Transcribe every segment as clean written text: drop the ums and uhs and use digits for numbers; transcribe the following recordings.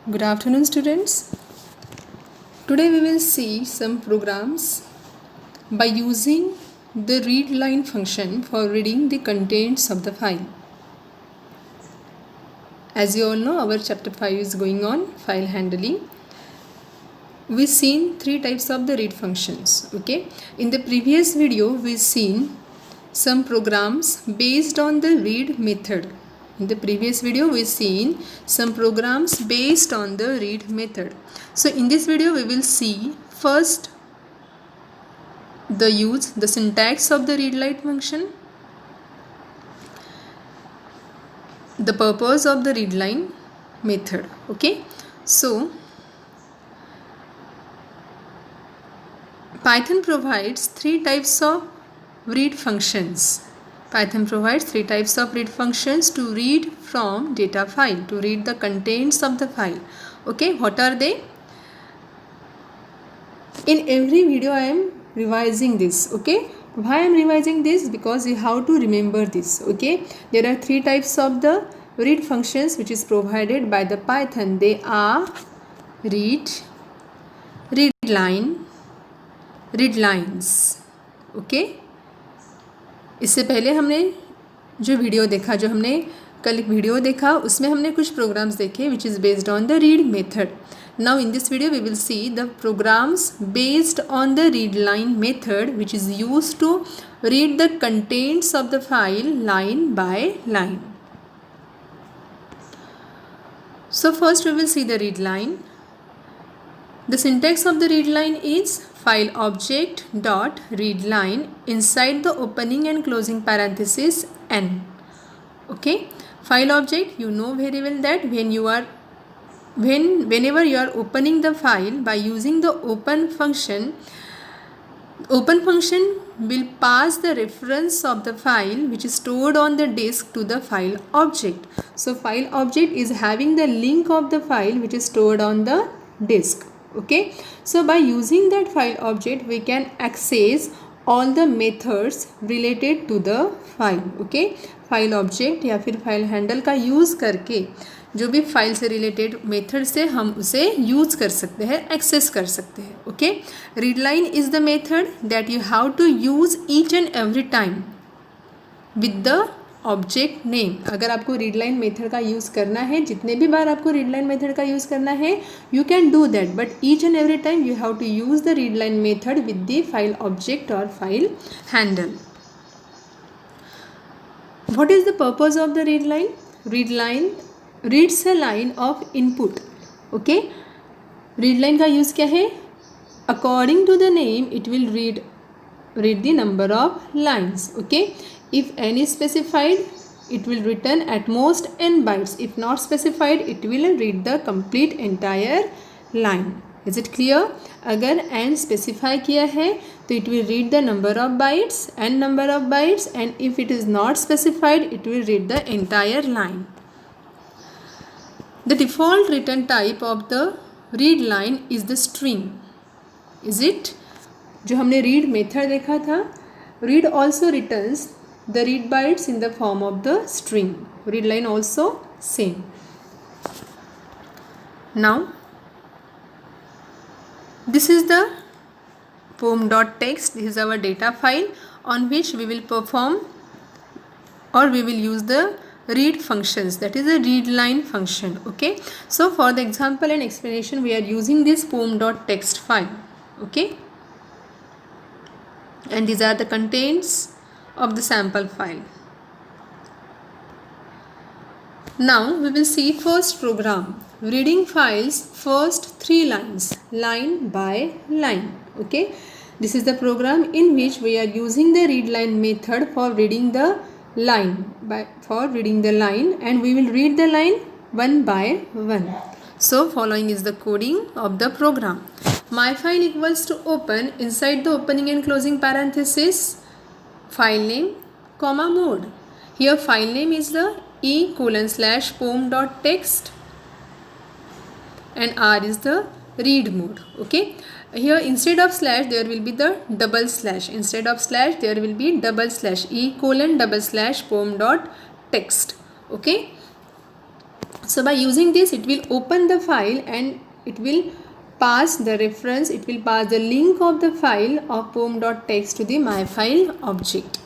Good afternoon, students. Today we will see some programs by using the read line function for reading the contents of the file. As you all know, our chapter 5 is going on, file handling. We've seen three types of the read functions. Okay. In the previous video, we've seen some programs based on the read method. In the previous video, we've seen some programs based on the read method. So in this video, we will see first the syntax of the read line function, the purpose of the read line method. Okay. So Python provides three types of read functions. Python provides three types of read functions to read from data file, to read the contents of the file. Okay, what are they? In every video I am revising this. Okay, why I am revising this? Because you have to remember this. Okay, there are three types of the read functions which is provided by the Python. They are read, read line, read lines. Okay, इससे पहले हमने जो video देखा, जो हमने कल एक video देखा, उसमें हमने कुछ प्रोग्राम्स देखे which is based on the read method. Now in this video we will see the programs based on the read line method which is used to read the contents of the file line by line. So first we will see the read line. The syntax of the read line is file object dot read line inside the opening and closing parenthesis n. Okay, file object, you know very well that whenever you are opening the file by using the open function will pass the reference of the file which is stored on the disk to the file object. So file object is having the link of the file which is stored on the disk. Okay, so by using that file object we can access all the methods related to the file. Okay, file object या फिर file handle का use करके जो भी file से related method से हम उसे यूज़ कर सकते हैं, एक्सेस कर सकते हैं. Okay, read line is the method that you have to use each and every time with the object name. अगर आपको रीड लाइन मेथड का यूज़ करना है, जितने भी बार आपको रीड लाइन मेथड का यूज़ करना है, you can do that, but each and every time you have to use the read line method with the file object और file handle. What is the purpose of the read line? Read line reads a line of input. Okay, read line का use क्या है? According to the name, it will read the number of lines. Okay, if n is specified, it will return at most n bytes. If not specified, it will read the complete entire line. Is it clear? अगर n specify किया है तो it will read the number of bytes, n number of bytes, and if it is not specified, it will read the entire line. The default return type of the read line is the string. Is it? जो हमने read method देखा था, read also returns the read bytes in the form of the string. Read line also same. Now this is the poem.txt. This is our data file on which we will perform or we will use the read functions, that is a read line function. Okay, so for the example and explanation we are using this poem.txt file. Okay, and these are the contents of the sample file. Now we will see first program reading files first 3 lines line by line. Okay, this is the program in which we are using the read line method for reading the line and we will read the line one by one. So following is the coding of the program. My file equals to open, inside the opening and closing parenthesis file name comma mode. Here file name is the e:/poem.txt and r is the read mode. Okay, here instead of slash there will be the double slash, instead of slash there will be double slash, e:/poem.txt. Okay, So by using this, it will open the file and it will pass the reference, it will pass the link of the file of poem.txt to the myfile object.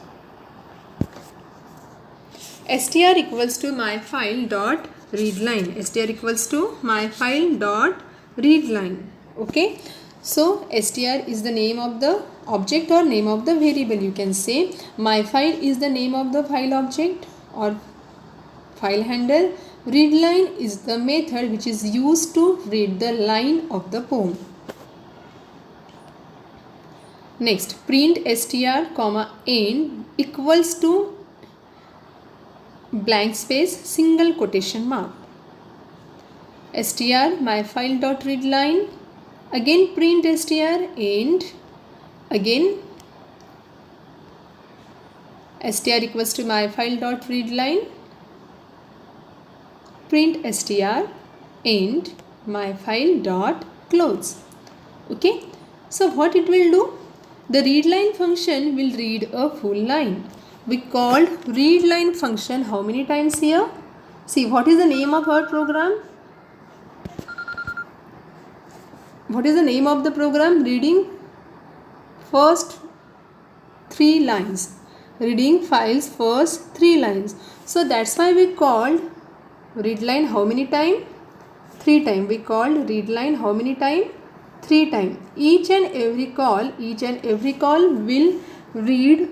str equals to myfile.readline. str equals to myfile.readline. Okay, so str is the name of the object or name of the variable, you can say. Myfile is the name of the file object or file handle. Readline is the method which is used to read the line of the poem. Next, print str comma end equals to blank space single quotation mark. str myfile.readline, again print str end, again str equals to myfile.readline, print str end myfile.close. Okay, so what it will do? The readline function will read a full line. We called readline function how many times here? See, what is the name of our program? What is the name of the program? Reading first 3 lines. Reading files first 3 lines. So that's why we called readline how many time? 3 time. We called readline how many time? 3 time. Each and every call will read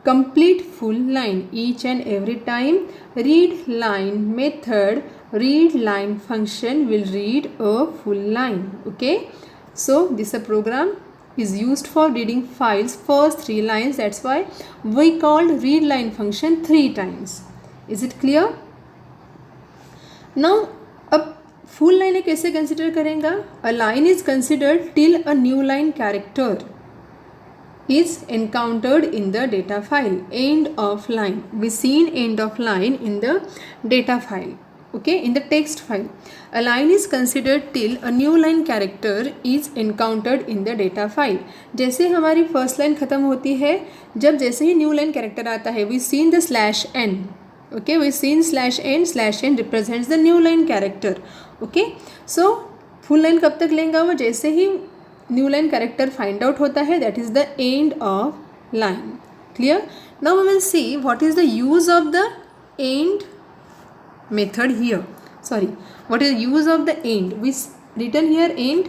complete full line. Each and every time read line method, read line function will read a full line. Okay, so this a program is used for reading files first 3 lines. That's why we called read line function 3 times. Is it clear? Now अब full line कैसे consider करेंगा? A line is considered till a new line character is encountered in the data file. End of line. We seen end of line in the data file. Okay, in the text file. A line is considered till a new line character is encountered in the data file. जैसे हमारी first line खत्म होती है, जब जैसे ही new line character आता है, we seen the /n. Okay, we seen /n represents the new line character. Okay, so full line कब तक लेंगे? वो जैसे ही new line character find out होता है, that is the end of line. Clear? Now we will see what is the use of the end method here. Sorry, what is the use of the end? We written here end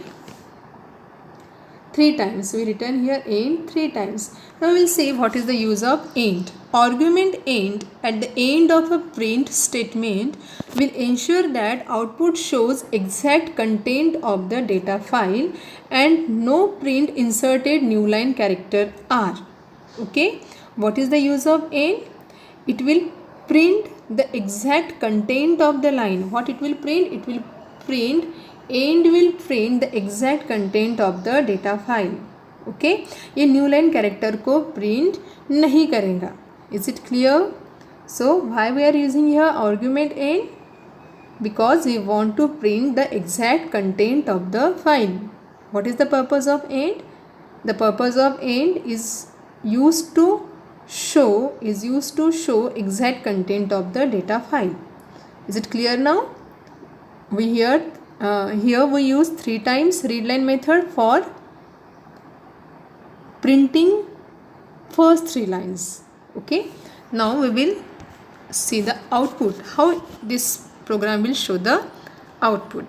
3 times. We written here end 3 times. Now we will see what is the use of end. Argument end at the end of a print statement will ensure that output shows exact content of the data file and no print inserted new line character are. Okay, what is the use of end? It will print the exact content of the line. What it will print? It will print, end will print the exact content of the data file. Okay, ये new line character को print नहीं करेगा. Is it clear? So why we are using here argument end? Because we want to print the exact content of the file. What is the purpose of end? The purpose of end is used to show exact content of the data file. Is it clear now? We here we use 3 times readline method for printing first 3 lines. Okay, now we will see the output, how this program will show the output.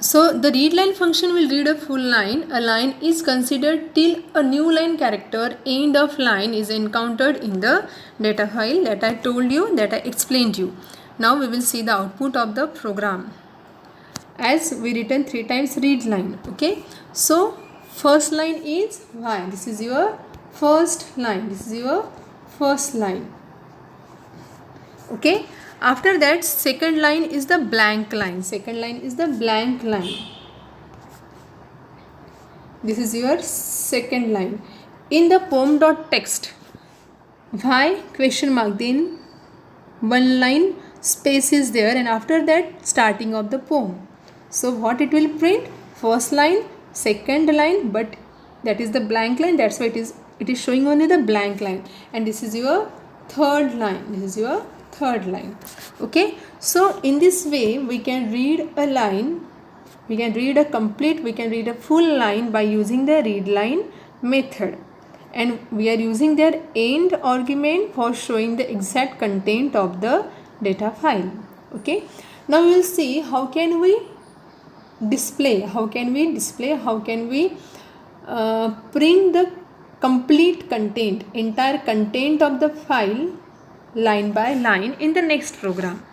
So the readline function will read a full line. A line is considered till a new line character end of line is encountered in the data file that I told you, that I explained you. Now we will see the output of the program. As we written 3 times read line. Okay, so first line is y. This is your first line. This is your first line. Okay, after that second line is the blank line. Second line is the blank line. This is your second line. In the poem.txt, y question mark, then one line space is there, and after that starting of the poem. So what it will print? First line, second line, but that is the blank line, that's why it is showing only the blank line, and this is your third line. Okay, so in this way we can read a line, we can read a full line by using the read line method, and we are using their end argument for showing the exact content of the data file. Okay, now we will see how can we display, print the complete content, entire content of the file line by line in the next program.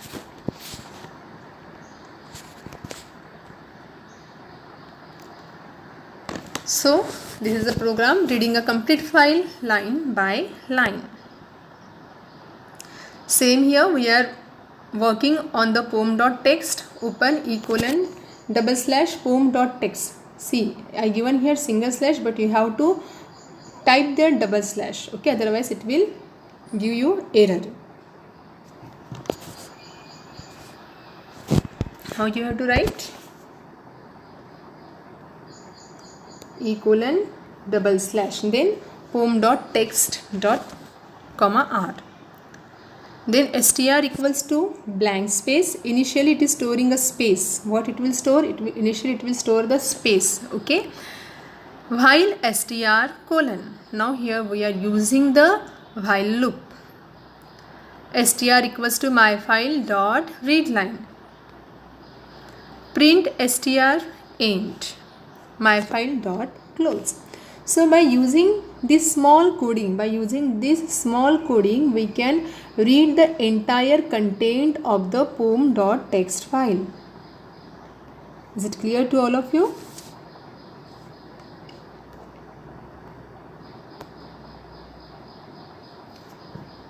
So this is the program reading a complete file line by line. Same here, we are working on the poem.txt, open / poem.txt. See, I given here single slash, but you have to type there double slash. Okay, otherwise it will give you error. How you have to write? / then poem.txt r, then str equals to blank space. Initially it is storing a space. What it will store? Initially it will store the space. Okay, while str : now here we are using the while loop. Str equals to myfile dot readline, print str end, myfile dot close. So by using this small coding, we can read the entire content of the poem.txt file. Is it clear to all of you?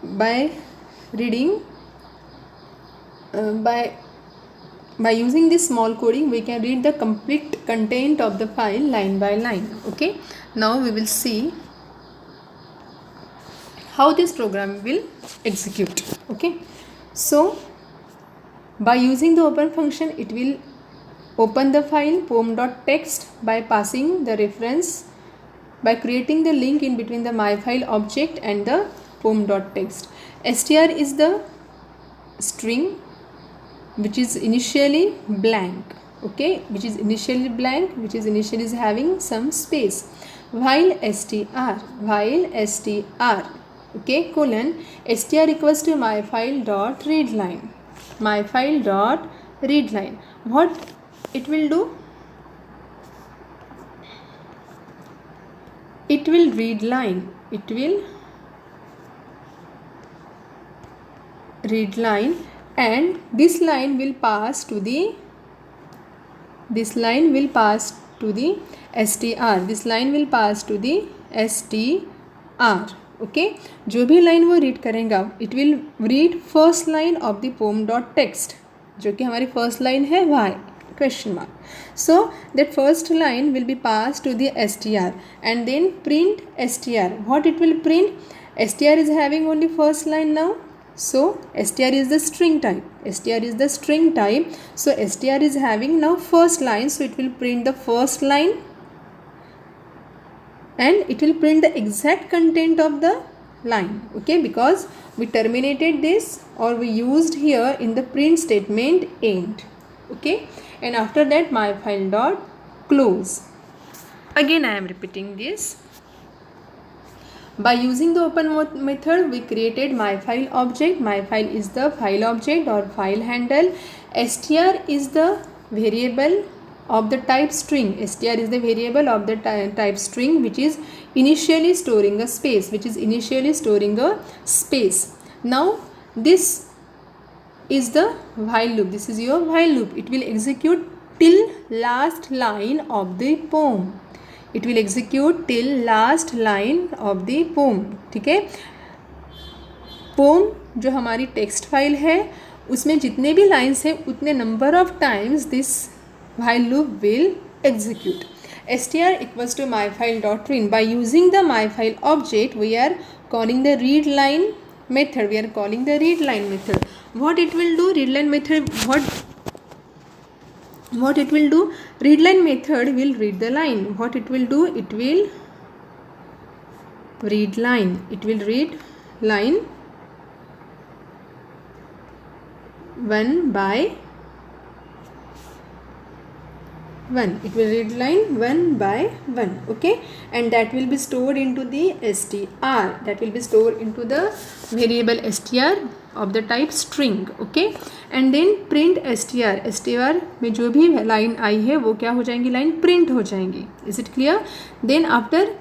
By reading, by using this small coding, we can read the complete content of the file line by line. Okay, now we will see how this program will execute. Okay, so by using the open function, it will open the file poem.txt by passing the reference, by creating the link in between the myfile object and the poem.txt. str is the string which is initially blank. Okay, which is initially is having some space. While str, okay, colon, str equals to myfile dot readline, what it will do? It will read line, and this line will pass to the str. Okay, जो भी line वो read करेगा, it will read first line of the poem.txt, जो कि हमारी first line है why question mark. So that first line will be passed to the str and then print str. What it will print? str is having only first line now, so str is the string type. So str is having now first line, so it will print the first line and it will print the exact content of the line. Okay, because we terminated this, or we used here in the print statement end. Okay, and after that myfile dot close. Again I am repeating this. By using the open method, we created myfile object. Myfile is the file object or file handle. str is the variable of the type string. str is the variable of the type string which is initially storing a space. Now this is the while loop. This is your while loop. It will execute till last line of the poem. ठीक है. Pome जो हमारी text file है उसमें जितने भी lines हैं उतने number of times this while loop will execute. str equals to myfile dot read. By using the myfile object, we are calling the readline method. What it will do? Readline method. What it will do? Readline method will read the line. What it will do? It will read line. It will read line 1 by 1. It will read line 1 by 1. Okay, and that will be stored into the str. That will be stored into the variable str of the type string. Okay, and then print str में जो भी line आई है वो क्या हो जाएंगी, line print हो जाएंगी. Is it clear? Then after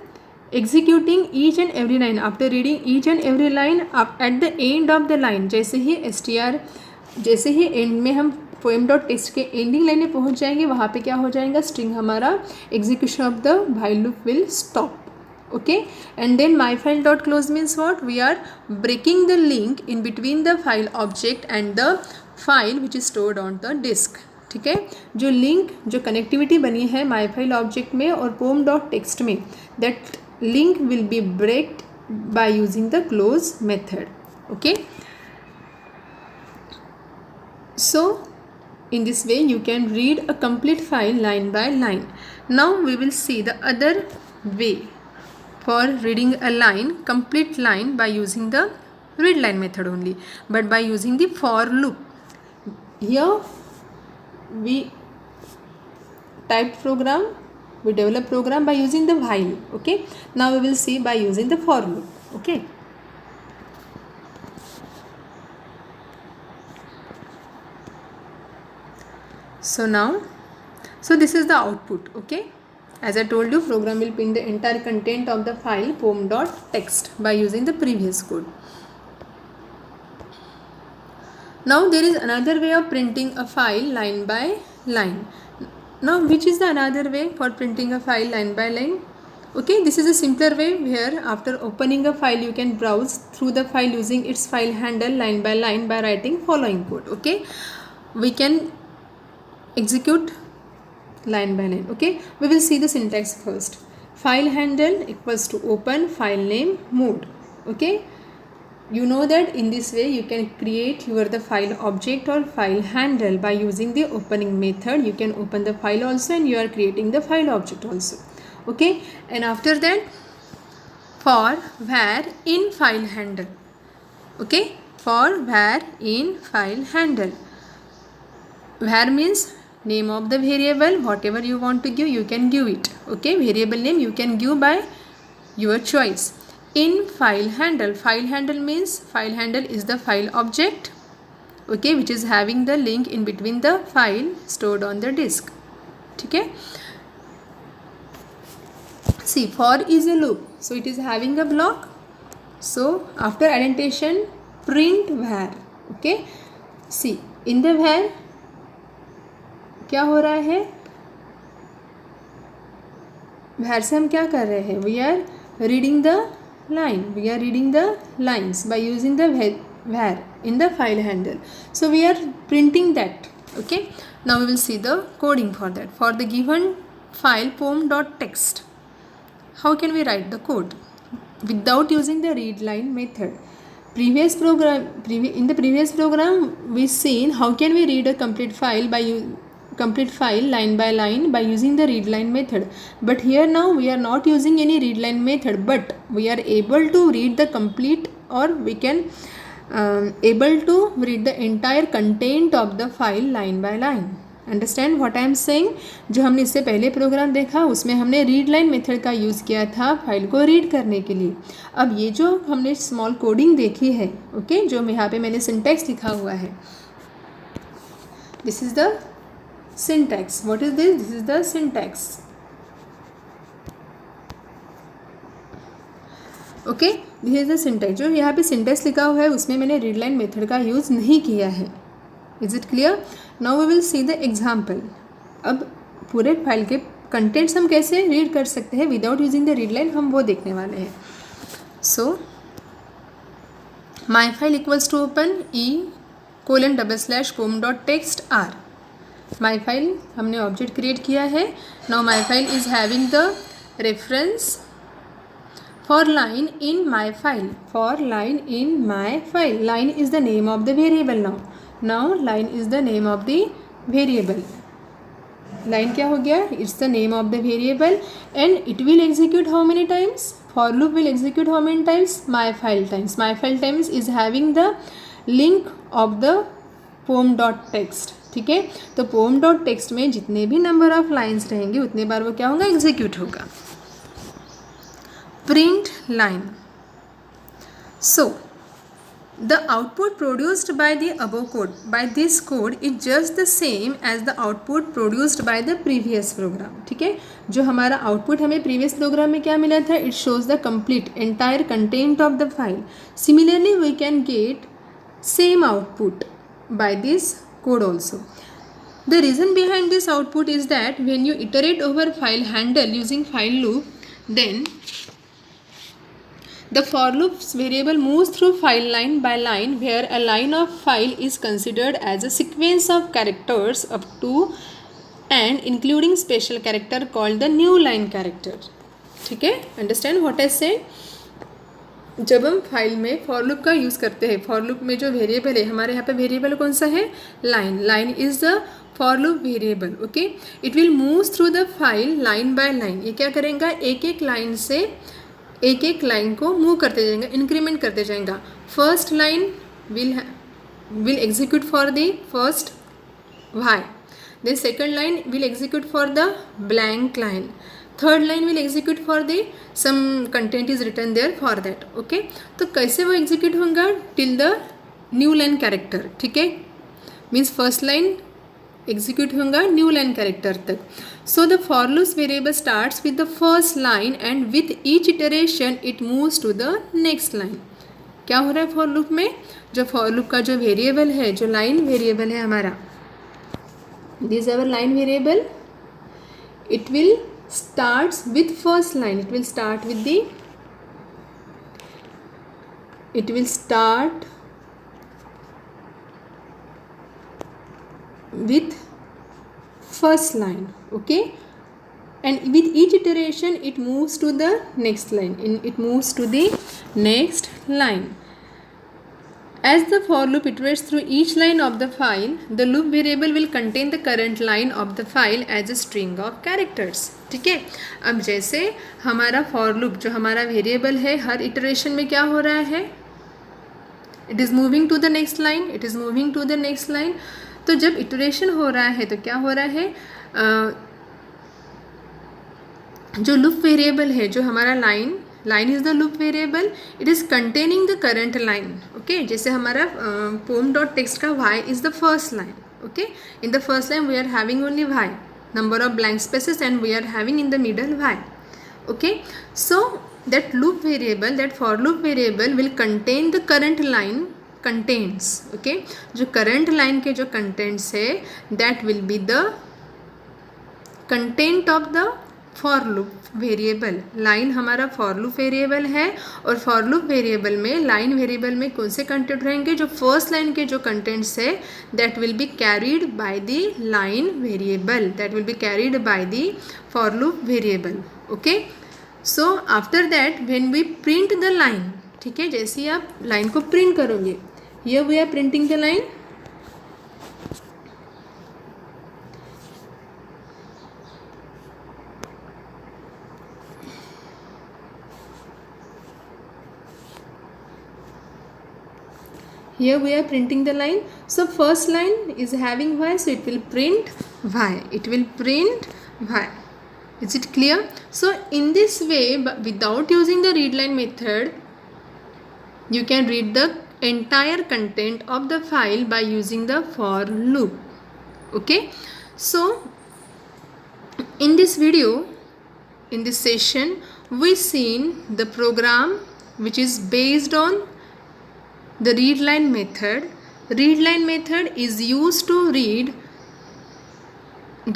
executing each and every line, after reading each and every line, up at the end of the line, जैसे ही एंड में हम पोएम डॉट टेक्स्ट के एंडिंग लाइन में पहुंच जाएंगे, वहाँ पे क्या हो जाएगा, स्ट्रिंग हमारा execution of the while loop will stop. Okay, and then my file dot close means what? We are breaking the link in between the file object and the file which is stored on the disk. ठीक है, जो link, जो connectivity बनी है my file object में और poem dot text में, that link will be breaked by using the close method. Okay, so in this way you can read a complete file line by line. Now we will see the other way for reading a line, complete line, by using the read line method only, but by using the for loop. Here we typed program, we develop program by using the while. Okay, now we will see by using the for loop. Okay, so now, so this is the output. Okay, as I told you, program will print the entire content of the file poem.txt by using the previous code. Now there is another way of printing a file line by line. Now which is the another way for printing a file line by line? Okay, this is a simpler way where after opening a file you can browse through the file using its file handle line by line by writing following code. Okay, we can execute line by line. Okay, we will see the syntax first. File handle equals to open file name mode. Okay, you know that in this way you can create the file object or file handle by using the opening method. You can open the file also and you are creating the file object also. Okay, and after that for var in file handle. Okay, for var in file handle. Var means name of the variable, whatever you want to give you can give it. Okay, variable name you can give by your choice. In file handle, file handle means file handle is the file object, okay, which is having the link in between the file stored on the disk. ठीक है, see for is a loop, so it is having a block. So after indentation print var. Okay, see in the var क्या हो रहा है, var से हम क्या कर रहे हैं, we are reading the line, we are reading the lines by using the var in the file handle. So we are printing that. Okay, now we will see the coding for that. For the given file poem.txt, how can we write the code without using the read line method? In the previous program we seen how can we read a complete file line by line by using the read line method. But here now we are not using any read line method, but we are able to read the complete, or we can able to read the entire content of the file line by line. Understand what I am saying. जो हमने इससे पहले programme देखा उसमें हमने read line method का use किया था फाइल को रीड करने के लिए. अब ये जो हमने स्मॉल कोडिंग देखी है, ओके, जो यहाँ पे मैंने सिंटैक्स लिखा हुआ है, this is the syntax. What is this? This is the syntax. Okay, this is the syntax. जो यहाँ पे सिंटैक्स लिखा हुआ है उसमें मैंने रीड लाइन मेथड का यूज़ नहीं किया है. Is it clear? Now we will see the example. अब पूरे फाइल के कंटेंट्स हम कैसे रीड कर सकते हैं without using the read line, हम वो देखने वाले हैं. So my file equals to open e:/poem.txt r. My file हमने ऑब्जेक्ट क्रिएट किया है. Now my file is having the reference for line in my file. For line in my file, line is the name of the variable. Now line is the name of the variable. line क्या हो गया? It's the name of the variable and it will execute how many times? for loop will execute how many times? myFile times. myFile times is having the link of the poem.txt. ठीक है, तो poem.txt में जितने भी number of lines रहेंगे उतने बार वो क्या होगा? एग्जीक्यूट होगा. Print line. So the output produced by the above code, by this code is just the same as the output produced by the previous program. ठीक है, जो हमारा आउटपुट हमें प्रीवियस प्रोग्राम में क्या मिला था? It shows the complete entire content of the file. Similarly we can get same output by this code also. The reason behind this output is that when you iterate over file handle using file loop, then the for loops variable moves through file line by line, where a line of file is considered as a sequence of characters up to and including special character called the new line character. ठीक है, understand what I से? जब हम file में for loop का use करते हैं, for loop में जो वेरिएबल है, हमारे यहाँ पे वेरिएबल कौन सा है? Line. Line is the for loop variable. Okay, it will move through the file line by line. ये क्या करेगा? एक एक लाइन से एक एक लाइन को मूव करते जाएगा, इंक्रीमेंट करते जाएगा. First line will execute for the first y, then second line will execute for the blank line, third line will execute for the some content is return there for that. Okay, तो कैसे वो execute होगा? Till the new line character. ठीक है, means first line execute होगा new line character तक. So the for loop variable starts with the first line and with each iteration it moves to the next line. क्या हो रहा है for loop में? जो फॉर लूप का जो वेरिएबल है, जो लाइन वेरिएबल है हमारा, this our line variable, it will starts with first line. It will start with first line. Okay, and with each iteration it moves to the next line. It moves to the next line. As the for loop iterates through each line of the file, the loop variable will contain the current line of the file as a string of characters. ठीक है, अब जैसे हमारा for loop जो हमारा variable है, हर iteration में क्या हो रहा है? It is moving to the next line, it is moving to the next line. तो जब इटरेशन हो रहा है तो क्या हो रहा है? जो लूप वेरिएबल है, जो हमारा line is the loop variable, it is containing the current line. Okay, जैसे हमारा poem.txt का y is the first line. Okay, in the first line we are having only y, number of blank spaces, and we are having in the middle y. Okay, so that loop variable, that for loop variable will contain the current line contains. Okay, जो current line के जो contents है, that will be the content of the for loop variable. Line हमारा for loop variable है, और for loop variable में, line variable में कौन से कंटेंट रहेंगे? जो फर्स्ट लाइन के जो कंटेंट्स है, that will be carried by the line variable, that will be carried by the for loop variable. Okay, so after that when we print the line, ठीक है, जैसे ही आप लाइन को प्रिंट करोगे, here we are printing the line. Here we are printing the line. So first line is having y, so it will print y. It will print y. Is it clear? So in this way, without using the readline method, you can read the entire content of the file by using the for loop. Okay. So in this video, in this session, we seen the program which is based on the readline method. Readline method is used to read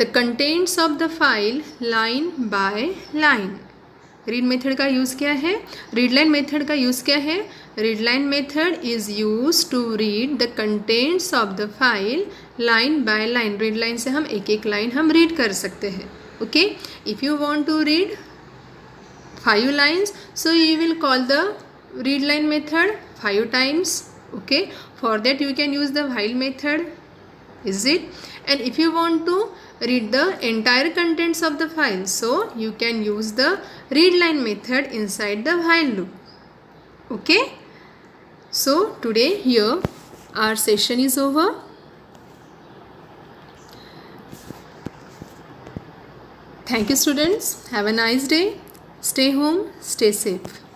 the contents of the file line by line. read method का use क्या है? readline method का use क्या है? readline method is used to read the contents of the file line by line. readline से हम एक एक लाइन हम रीड कर सकते हैं. okay, if you want to read 5 lines, so you will call the readline method 5 times. okay, for that you can use the while method. is it? And if you want to read the entire contents of the file, so you can use the read line method inside the while loop. Okay, so today here our session is over. Thank you students, have a nice day, stay home, stay safe.